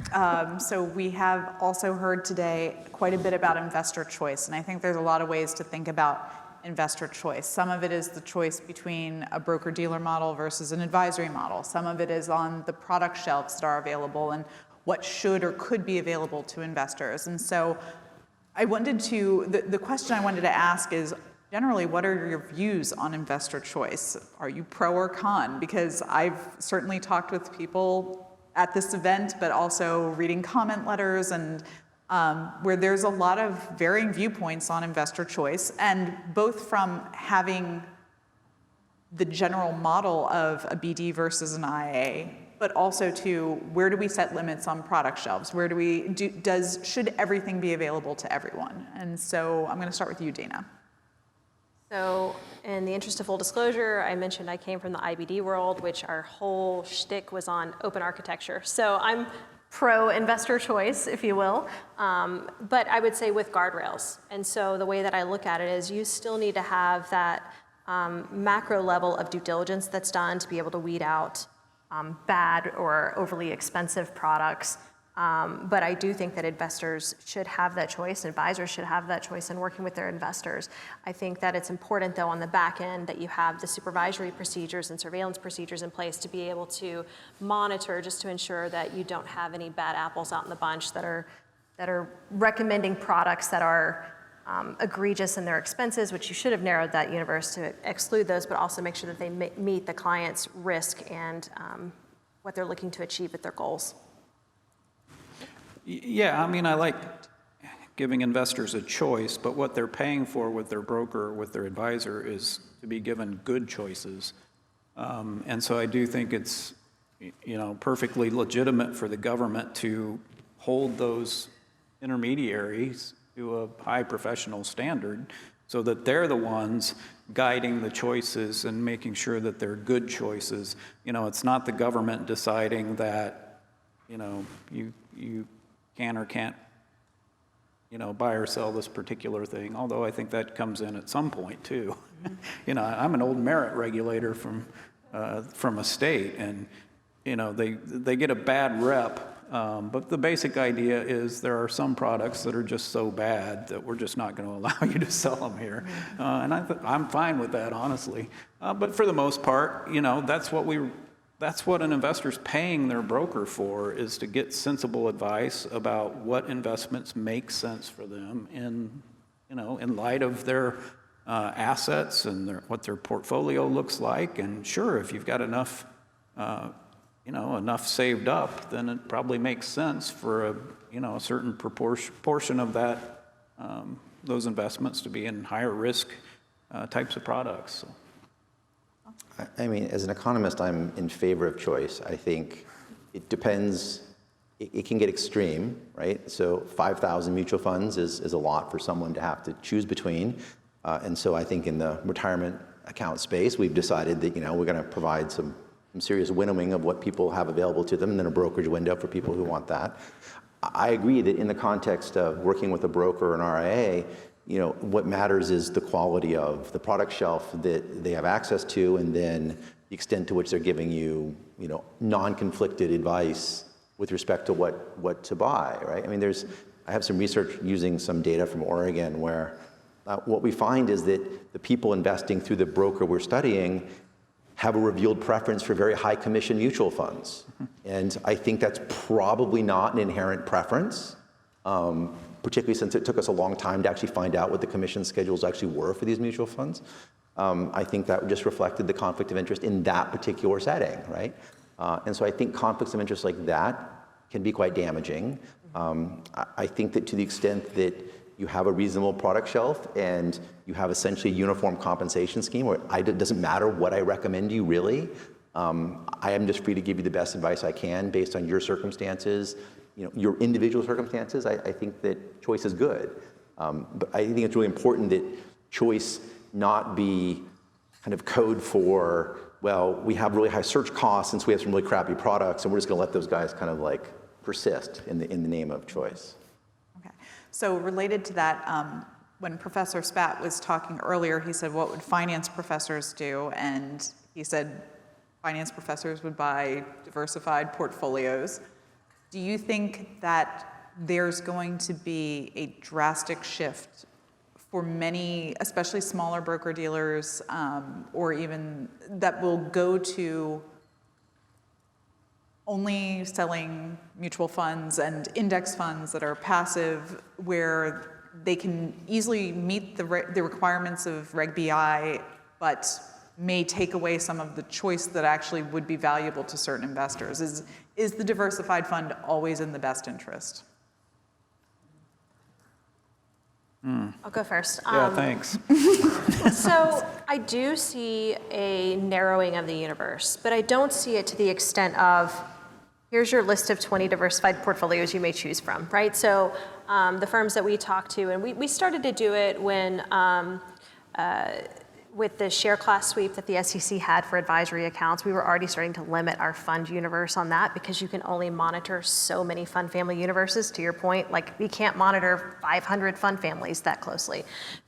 So we have also heard today quite a bit about investor choice, and I think there's a lot of ways to think about investor choice. Some of it is the choice between a broker-dealer model versus an advisory model. Some of it is on the product shelves that are available and what should or could be available to investors. And so the question I wanted to ask is, generally, what are your views on investor choice? Are you pro or con? Because I've certainly talked with people at this event, but also reading comment letters and where there's a lot of varying viewpoints on investor choice, and both from having the general model of a BD versus an IA, but also to where do we set limits on product shelves? Where do we should everything be available to everyone? And so I'm going to start with you, Dana. So in the interest of full disclosure, I mentioned I came from the IBD world, which our whole shtick was on open architecture. So I'm pro-investor choice, if you will, but I would say with guardrails. And so the way that I look at it is you still need to have that macro level of due diligence that's done to be able to weed out bad or overly expensive products. But I do think that investors should have that choice, and advisors should have that choice in working with their investors. I think that it's important, though, on the back end that you have the supervisory procedures and surveillance procedures in place to be able to monitor, just to ensure that you don't have any bad apples out in the bunch that are recommending products that are egregious in their expenses, which you should have narrowed that universe to exclude those, but also make sure that they meet the client's risk and what they're looking to achieve with their goals. Yeah, I mean, I like giving investors a choice, but what they're paying for with their broker or with their advisor is to be given good choices. And so I do think it's, perfectly legitimate for the government to hold those intermediaries to a high professional standard so that they're the ones guiding the choices and making sure that they're good choices. It's not the government deciding that, you can or can't, buy or sell this particular thing, although I think that comes in at some point too. I'm an old merit regulator from a state, and, they get a bad rep, but the basic idea is there are some products that are just so bad that we're just not going to allow you to sell them here. And I'm fine with that, honestly. But for the most part, that's what an investor's paying their broker for, is to get sensible advice about what investments make sense for them in light of their assets and what their portfolio looks like. And sure, if you've got enough saved up, then it probably makes sense for a certain portion of that those investments to be in higher risk types of products. So. I mean, as an economist, I'm in favor of choice. I think it depends. It can get extreme, right? So 5,000 mutual funds is a lot for someone to have to choose between. And so I think in the retirement account space, we've decided that, we're going to provide some serious winnowing of what people have available to them, and then a brokerage window for people who want that. I agree that in the context of working with a broker or an RIA, what matters is the quality of the product shelf that they have access to, and then the extent to which they're giving you, non-conflicted advice with respect to what to buy, right? I mean, I have some research using some data from Oregon where what we find is that the people investing through the broker we're studying have a revealed preference for very high commission mutual funds. And I think that's probably not an inherent preference. Particularly since it took us a long time to actually find out what the commission schedules actually were for these mutual funds. I think that just reflected the conflict of interest in that particular setting, right? And so I think conflicts of interest like that can be quite damaging. I think that to the extent that you have a reasonable product shelf and you have essentially a uniform compensation scheme where it doesn't matter what I recommend you really, I am just free to give you the best advice I can based on your circumstances, your individual circumstances. I think that choice is good. But I think it's really important that choice not be kind of code for, well, we have really high search costs since we have some really crappy products, and we're just going to let those guys kind of like persist in the name of choice. Okay. So related to that, when Professor Spat was talking earlier, he said, what would finance professors do? And he said finance professors would buy diversified portfolios. Do you think that there's going to be a drastic shift for many, especially smaller broker-dealers, or even that will go to only selling mutual funds and index funds that are passive, where they can easily meet the requirements of Reg BI, but may take away some of the choice that actually would be valuable to certain investors? Is the diversified fund always in the best interest? I'll go first. Yeah, thanks. So I do see a narrowing of the universe, but I don't see it to the extent of, here's your list of 20 diversified portfolios you may choose from, right? So the firms that we talk to, and we started to do it when, with the share class sweep that the SEC had for advisory accounts, we were already starting to limit our fund universe on that because you can only monitor so many fund family universes. To your point, like we can't monitor 500 fund families that closely.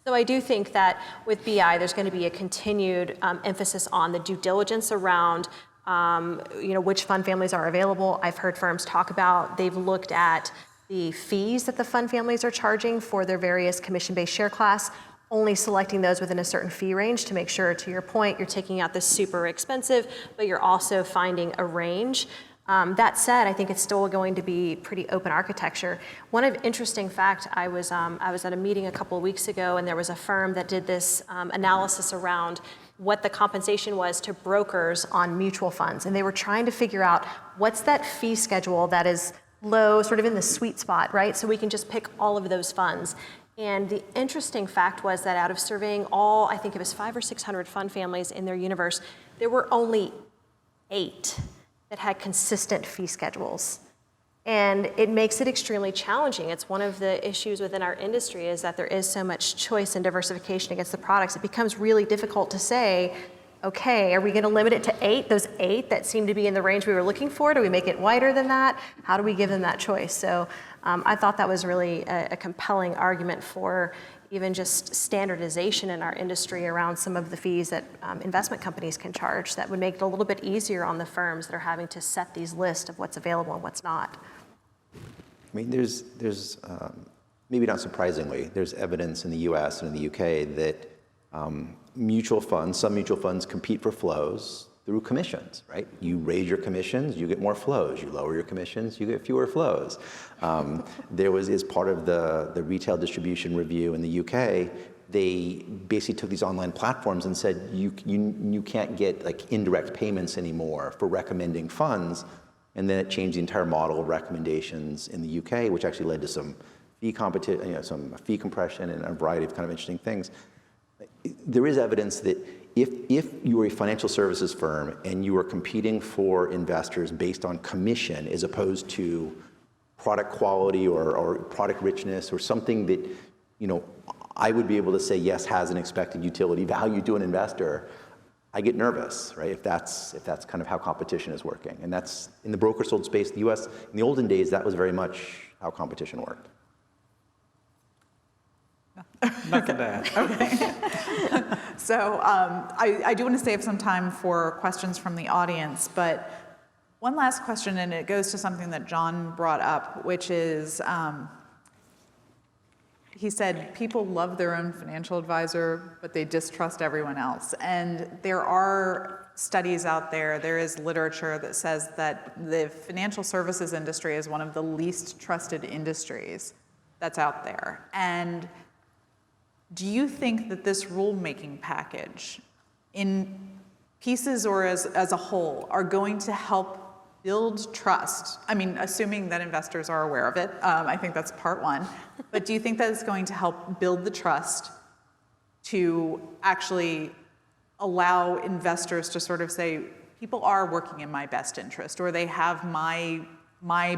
So I do think that with BI, there's going to be a continued emphasis on the due diligence around which fund families are available. I've heard firms talk about, they've looked at the fees that the fund families are charging for their various commission-based share class, only selecting those within a certain fee range to make sure, to your point, you're taking out the super expensive, but you're also finding a range. That said, I think it's still going to be pretty open architecture. One interesting fact, I was at a meeting a couple of weeks ago, and there was a firm that did this analysis around what the compensation was to brokers on mutual funds. And they were trying to figure out what's that fee schedule that is low, sort of in the sweet spot, right? So we can just pick all of those funds. And the interesting fact was that out of surveying all, I think it was 500 or 600 fund families in their universe, there were only 8 that had consistent fee schedules. And it makes it extremely challenging. It's one of the issues within our industry is that there is so much choice and diversification against the products. It becomes really difficult to say, okay, are we going to limit it to 8, those 8 that seem to be in the range we were looking for? Do we make it wider than that? How do we give them that choice? So I thought that was really a compelling argument for even just standardization in our industry around some of the fees that investment companies can charge that would make it a little bit easier on the firms that are having to set these lists of what's available and what's not. I mean, there's maybe not surprisingly, there's evidence in the US and in the UK that some mutual funds compete for flows through commissions, right? You raise your commissions, you get more flows. You lower your commissions, you get fewer flows. As part of the retail distribution review in the UK, they basically took these online platforms and said, you can't get like indirect payments anymore for recommending funds. And then it changed the entire model of recommendations in the UK, which actually led to some fee some fee compression and a variety of kind of interesting things. There is evidence that if you are a financial services firm and you are competing for investors based on commission as opposed to product quality or product richness or something that, I would be able to say, yes, has an expected utility value to an investor, I get nervous, right? If that's kind of how competition is working. And that's in the broker sold space, the US, in the olden days, that was very much how competition worked. Nothing to add. Okay. So I do want to save some time for questions from the audience, but one last question, and it goes to something that John brought up, which is, he said, people love their own financial advisor, but they distrust everyone else. And there are studies out there, there is literature that says that the financial services industry is one of the least trusted industries that's out there. And do you think that this rulemaking package, in pieces or as a whole, are going to help build trust? I mean, assuming that investors are aware of it, I think that's part one. But do you think that it's going to help build the trust to actually allow investors to sort of say, people are working in my best interest, or they have my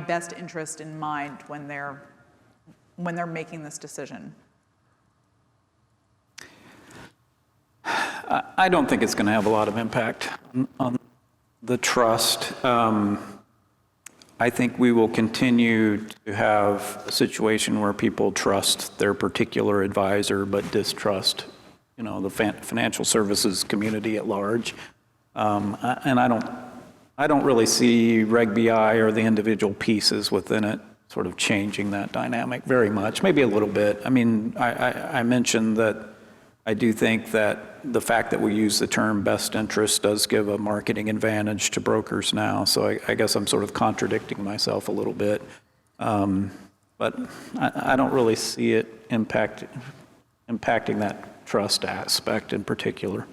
best interest in mind when they're making this decision? I don't think it's going to have a lot of impact on the trust. I think we will continue to have a situation where people trust their particular advisor but distrust, the financial services community at large. And I don't really see Reg BI or the individual pieces within it sort of changing that dynamic very much, maybe a little bit. I mean, I mentioned that I do think that the fact that we use the term best interest does give a marketing advantage to brokers now. So I guess I'm sort of contradicting myself a little bit. But I don't really see it impacting that trust aspect in particular.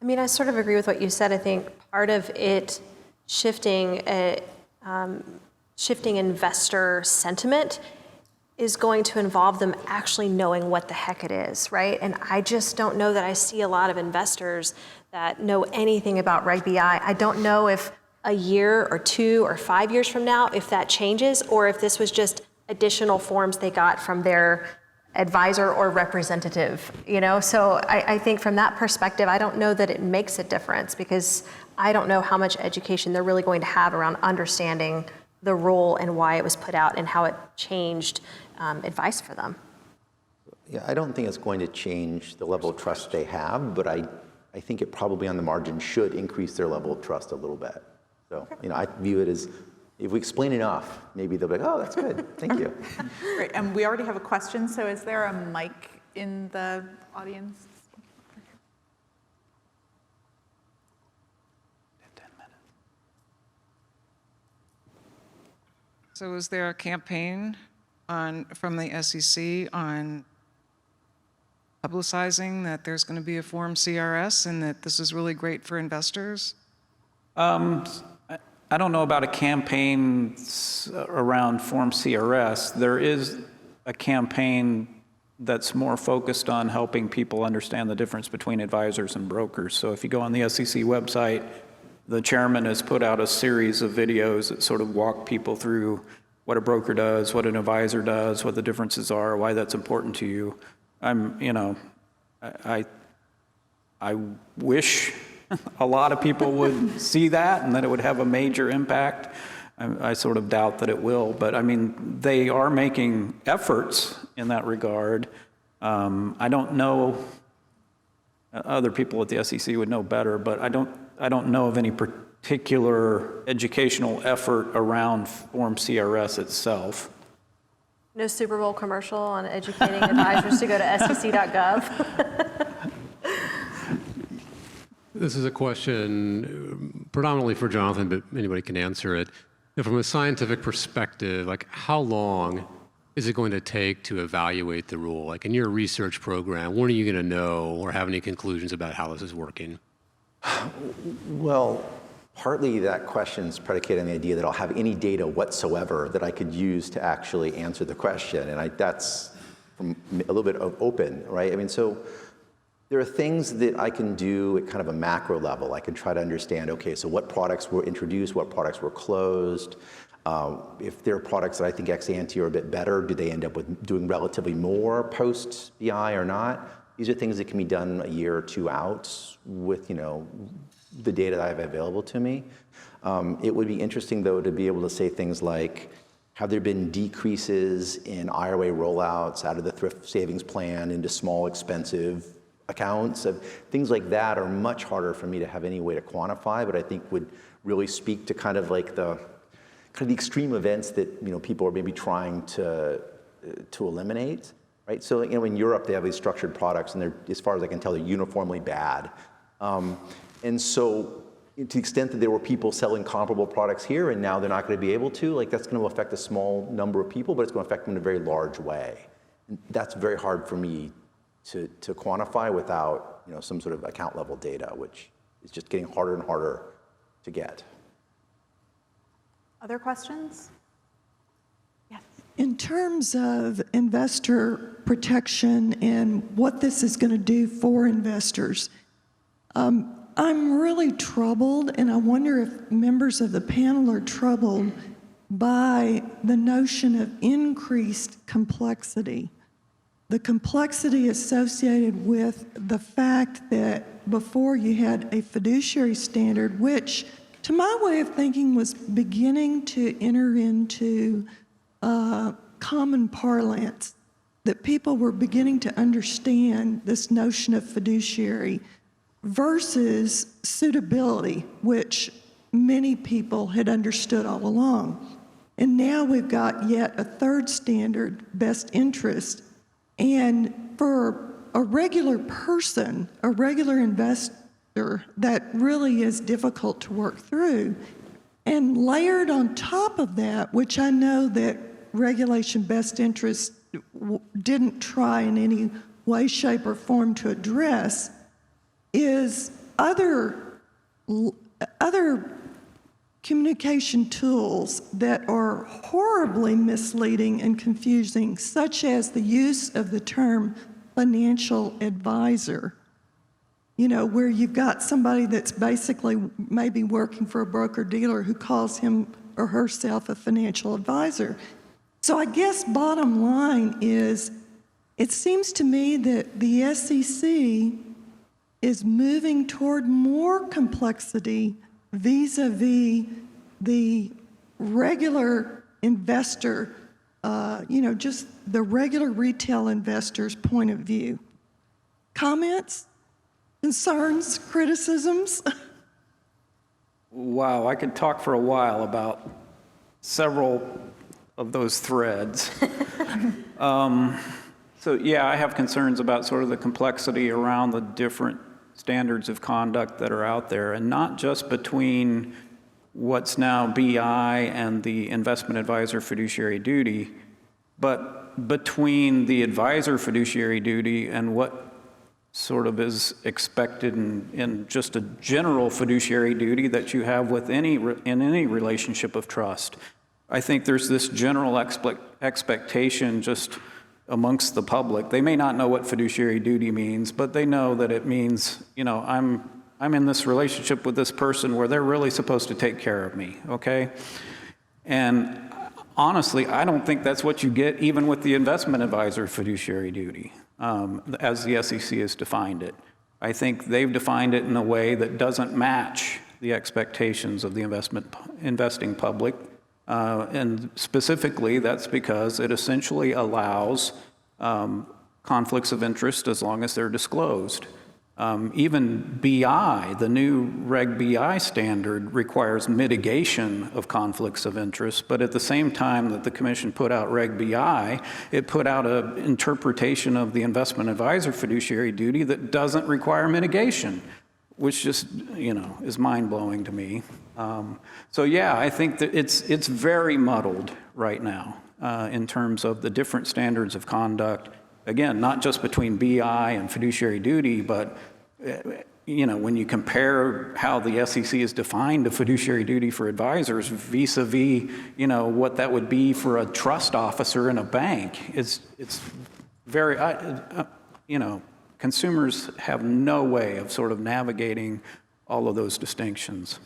I mean, I sort of agree with what you said. I think part of it shifting investor sentiment is going to involve them actually knowing what the heck it is, right? And I just don't know that I see a lot of investors that know anything about Reg BI. I don't know if a year or 2 or 5 years from now, if that changes, or if this was just additional forms they got from their advisor or representative, you know? So I think from that perspective, I don't know that it makes a difference, because I don't know how much education they're really going to have around understanding the rule and why it was put out and how it changed advice for them. Yeah, I don't think it's going to change the level of trust they have, but I think it probably on the margin should increase their level of trust a little bit. So, you know, I view it as, if we explain enough, maybe they'll be like, oh, that's good, thank you. Great, and we already have a question, so is there a mic in the audience? 10 minutes. So is there a campaign from the SEC on publicizing that there's going to be a Form CRS and that this is really great for investors? I don't know about a campaign around Form CRS. There is a campaign that's more focused on helping people understand the difference between advisors and brokers. So if you go on the SEC website, the chairman has put out a series of videos that sort of walk people through what a broker does, what an advisor does, what the differences are, why that's important to you. I wish a lot of people would see that and that it would have a major impact. I sort of doubt that it will, but I mean, they are making efforts in that regard. I don't know, other people at the SEC would know better, but I don't know of any particular educational effort around Form CRS itself. No Super Bowl commercial on educating advisors to go to sec.gov. This is a question predominantly for Jonathan, but anybody can answer it. And from a scientific perspective, like how long is it going to take to evaluate the rule? Like in your research program, when are you going to know or have any conclusions about how this is working? Well, partly that question is predicated on the idea that I'll have any data whatsoever that I could use to actually answer the question, and that's from a little bit of open, right? I mean, so there are things that I can do at kind of a macro level. I can try to understand, okay, so what products were introduced, what products were closed. If there are products that I think ex ante are a bit better, do they end up with doing relatively more post BI or not? These are things that can be done a year or 2 out with, you know, the data that I have available to me. It would be interesting, though, to be able to say things like, have there been decreases in IRA rollouts out of the thrift savings plan into small, expensive accounts? Things like that are much harder for me to have any way to quantify, but I think would really speak to kind of like the extreme events that, you know, people are maybe trying to eliminate, right? So, you know, in Europe they have these structured products, and they're, as far as I can tell, they're uniformly bad. And so, to the extent that there were people selling comparable products here, and now they're not going to be able to, like, that's going to affect a small number of people, but it's going to affect them in a very large way. And that's very hard for me to quantify without, you know, some sort of account level data, which is just getting harder and harder to get. Other questions? Yes. In terms of investor protection and what this is going to do for investors, I'm really troubled, and I wonder if members of the panel are troubled by the notion of increased complexity. The complexity associated with the fact that before you had a fiduciary standard, which, to my way of thinking, was beginning to enter into common parlance, that people were beginning to understand this notion of fiduciary versus suitability, which many people had understood all along. And now we've got yet a third standard, best interest. And for a regular person, a regular investor, that really is difficult to work through. And layered on top of that, which I know that regulation best interest didn't try in any way, shape, or form to address, is other communication tools that are horribly misleading and confusing, such as the use of the term financial advisor. You know, where you've got somebody that's basically maybe working for a broker-dealer who calls him or herself a financial advisor. So I guess bottom line is, it seems to me that the SEC is moving toward more complexity vis-a-vis the regular investor, just the regular retail investor's point of view. Comments, concerns, criticisms? Wow, I could talk for a while about several of those threads. So yeah, I have concerns about sort of the complexity around the different standards of conduct that are out there, and not just between what's now BI and the investment advisor fiduciary duty, but between the advisor fiduciary duty and what sort of is expected in just a general fiduciary duty that you have with in any relationship of trust. I think there's this general expectation just amongst the public. They may not know what fiduciary duty means, but they know that it means, I'm in this relationship with this person where they're really supposed to take care of me, okay? And honestly, I don't think that's what you get even with the investment advisor fiduciary duty, as the SEC has defined it. I think they've defined it in a way that doesn't match the expectations of the investing public. And specifically, that's because it essentially allows conflicts of interest as long as they're disclosed. Even BI, the new Reg BI standard, requires mitigation of conflicts of interest, but at the same time that the Commission put out Reg BI, it put out an interpretation of the investment advisor fiduciary duty that doesn't require mitigation, which just, is mind-blowing to me. So yeah, I think that it's very muddled right now in terms of the different standards of conduct. Again, not just between BI and fiduciary duty, but when you compare how the SEC has defined a fiduciary duty for advisors vis-a-vis, what that would be for a trust officer in a bank, it's very, consumers have no way of sort of navigating all of those distinctions.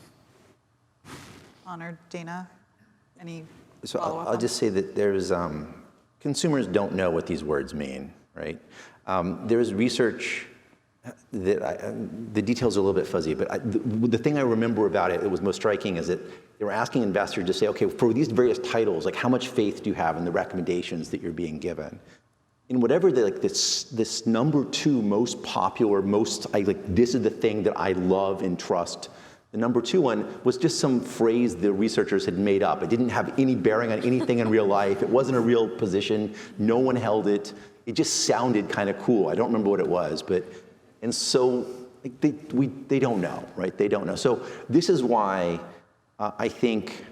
Honored Dana, any So follow-up? I'll just say that there's, consumers don't know what these words mean, right? There's research that, the details are a little bit fuzzy, but the thing I remember about it that was most striking is that they were asking investors to say, okay, for these various titles, like how much faith do you have in the recommendations that you're being given? And whatever this number 2 most popular, this is the thing that I love and trust. The number 2 one was just some phrase the researchers had made up. It didn't have any bearing on anything in real life. It wasn't a real position. No one held it. It just sounded kind of cool. I don't remember what it was, and so they don't know, right? They don't know. So this is why I think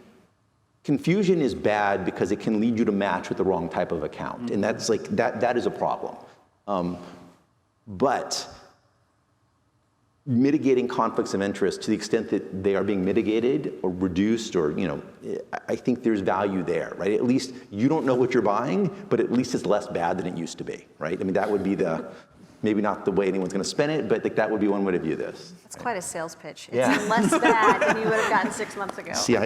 confusion is bad, because it can lead you to match with the wrong type of account. And that's that is a problem. But mitigating conflicts of interest to the extent that they are being mitigated or reduced, or, I think there's value there, right? At least you don't know what you're buying, but at least it's less bad than it used to be, right? I mean, that would be maybe not the way anyone's going to spin it, but that would be one way to view this. It's quite a sales pitch. It's Yeah. less bad than you would have gotten 6 months ago. See,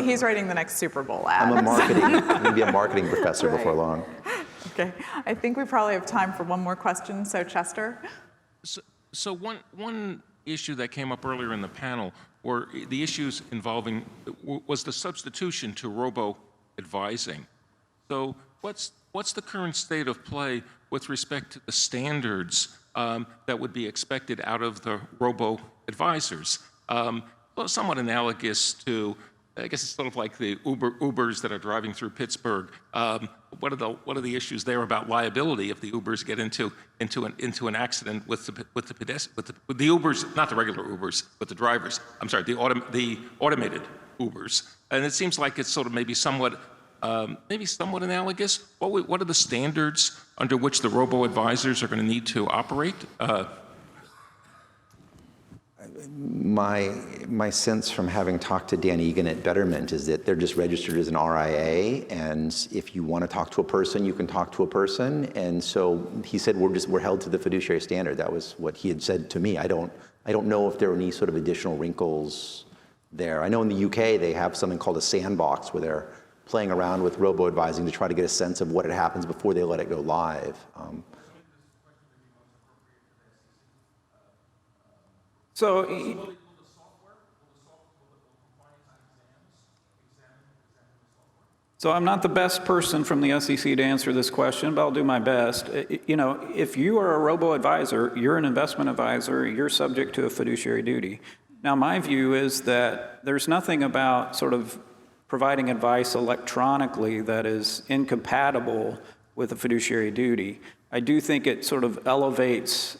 He's writing the next Super Bowl ad. I'm going to be a marketing professor before long. Okay, I think we probably have time for one more question. So Chester? So one issue that came up earlier in the panel were the issues involving, was the substitution to Robo advising. So what's the current state of play with respect to the standards that would be expected out of the Robo advisors? Well, somewhat analogous to, I guess it's sort of like the Ubers that are driving through Pittsburgh. What are the issues there about liability if the Ubers get into an accident with the Ubers, not the regular Ubers, but the drivers? I'm sorry, the automated Ubers. And it seems like it's sort of maybe somewhat analogous. What are the standards under which the robo advisors are going to need to operate? my sense from having talked to Dan Egan at Betterment is that they're just registered as an RIA, and if you want to talk to a person, you can talk to a person. And so he said we're held to the fiduciary standard. That was what he had said to me. I don't know if there are any sort of additional wrinkles there. I know in the UK they have something called a sandbox where they're playing around with robo advising to try to get a sense of what happens before they let it go live. So I'm not the best person from the SEC to answer this question, but I'll do my best. You know, if you are a robo-advisor, you're an investment advisor, you're subject to a fiduciary duty. Now, my view is that there's nothing about sort of providing advice electronically that is incompatible with a fiduciary duty. I do think it sort of elevates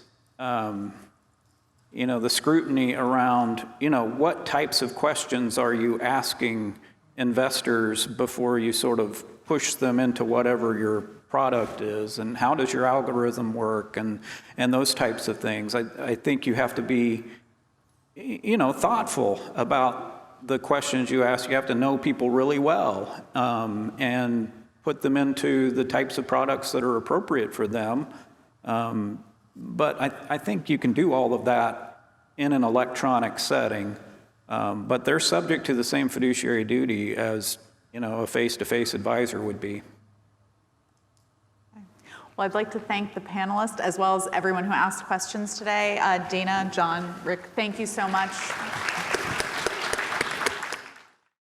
you know, the scrutiny around, you know, what types of questions are you asking investors before you sort of push them into whatever your product is, and how does your algorithm work, and those types of things. I think you have to be, you know, thoughtful about the questions you ask. You have to know people really well and put them into the types of products that are appropriate for them. But I think you can do all of that in an electronic setting, but they're subject to the same fiduciary duty as, you know, a face-to-face advisor would be. Well, I'd like to thank the panelists as well as everyone who asked questions today. Dana, John, Rick, thank you so much.